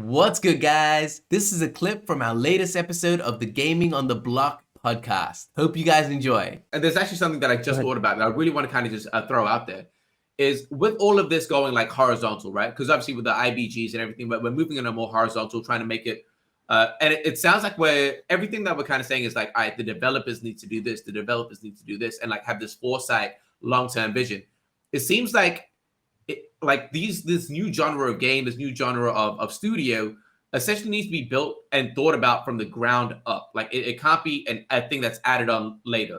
What's good, guys? This is a clip from our latest episode of the Gaming on the Block podcast. Hope you guys enjoy. And there's actually something that I just thought about that I really want to kind of just throw out there is with all of this going like horizontal, right? Because obviously with the IBGs and everything, but we're moving in a more horizontal, trying to make it. And it sounds like everything that we're kind of saying is like, all right, the developers need to do this, the developers need to do this, and like have this foresight, long-term vision. It seems like this new genre of game, this new genre of studio essentially needs to be built and thought about from the ground up. Like it can't be a thing that's added on later.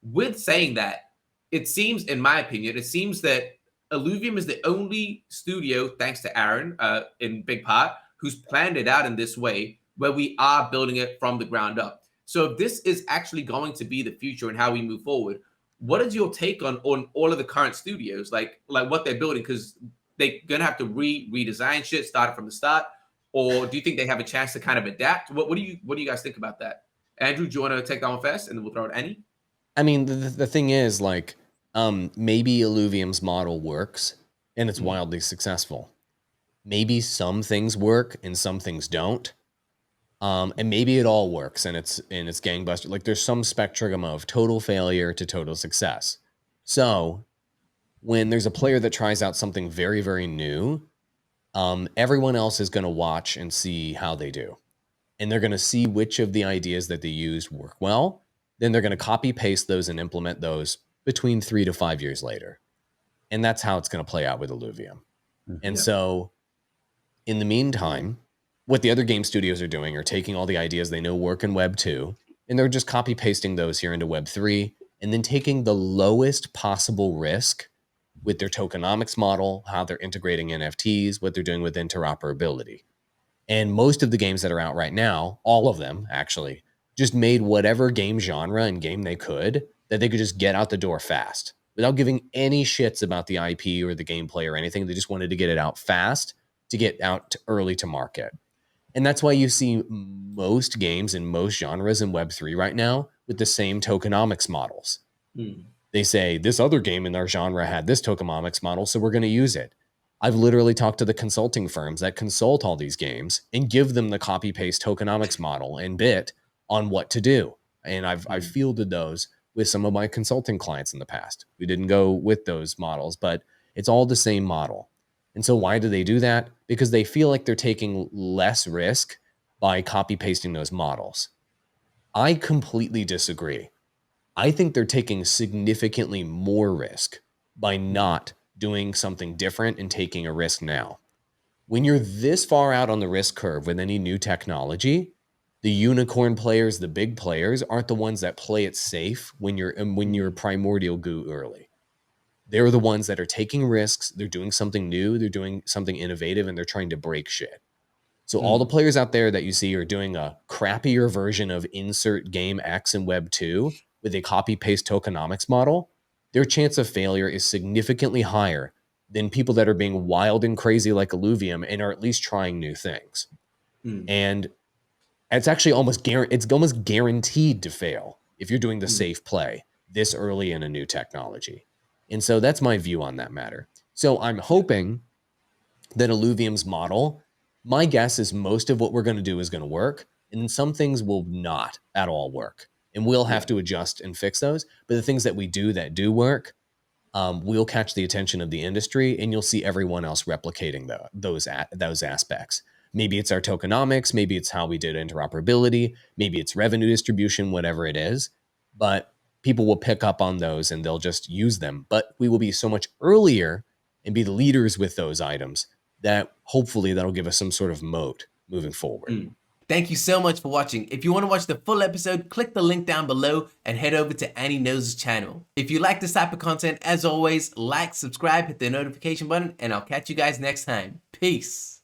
With saying that, it seems, in my opinion, it seems that Illuvium is the only studio, thanks to Aaron, in big part, who's planned it out in this way, where we are building it from the ground up. So if this is actually going to be the future and how we move forward, what is your take on all of the current studios, like what they're building? Because they're gonna have to redesign shit, start it from the start, or do you think they have a chance to kind of adapt? What do you guys think about that? Andrew, do you want to take that one first, and then we'll throw it Annie? I mean, the thing is, like, maybe Illuvium's model works and it's wildly successful. Maybe some things work and some things don't. And maybe it all works and it's gangbuster. Like there's some spectrum of total failure to total success. So when there's a player that tries out something very, very new, everyone else is going to watch and see how they do. And they're going to see which of the ideas that they used work well. Then they're going to copy paste those and implement those between 3 to 5 years later. And that's how it's going to play out with Illuvium. And so in the meantime, what the other game studios are doing are taking all the ideas they know work in Web 2, and they're just copy pasting those here into Web 3, and then taking the lowest possible risk with their tokenomics model, how they're integrating NFTs, what they're doing with interoperability. And most of the games that are out right now, all of them actually, just made whatever game genre and game they could that they could just get out the door fast without giving any shits about the IP or the gameplay or anything. They just wanted to get it out fast to get out early to market. And that's why you see most games in most genres in Web3 right now with the same tokenomics models. They say, this other game in our genre had this tokenomics model, so we're going to use it. I've literally talked to the consulting firms that consult all these games and give them the copy-paste tokenomics model and bit on what to do. And I've fielded those with some of my consulting clients in the past. We didn't go with those models, but it's all the same model. And so why do they do that? Because they feel like they're taking less risk by copy pasting those models. I completely disagree. I think they're taking significantly more risk by not doing something different and taking a risk now. When you're this far out on the risk curve with any new technology, the unicorn players, the big players, aren't the ones that play it safe when you're primordial goo early. They're the ones that are taking risks. They're doing something new. They're doing something innovative, and they're trying to break shit. So all the players out there that you see are doing a crappier version of insert game X in Web 2 with a copy-paste tokenomics model, their chance of failure is significantly higher than people that are being wild and crazy like Illuvium and are at least trying new things. And it's actually almost guaranteed to fail if you're doing the safe play this early in a new technology. And so that's my view on that matter. So I'm hoping that Illuvium's model, my guess is most of what we're going to do is going to work, and then some things will not at all work. And we'll have to adjust and fix those. But the things that we do that do work, we'll catch the attention of the industry, and you'll see everyone else replicating those aspects. Maybe it's our tokenomics, maybe it's how we did interoperability, maybe it's revenue distribution, whatever it is. But people will pick up on those and they'll just use them. But we will be so much earlier and be the leaders with those items that hopefully that'll give us some sort of moat moving forward. Thank you so much for watching. If you want to watch the full episode, click the link down below and head over to Annie Knows' channel. If you like this type of content, as always, like, subscribe, hit the notification button, and I'll catch you guys next time. Peace.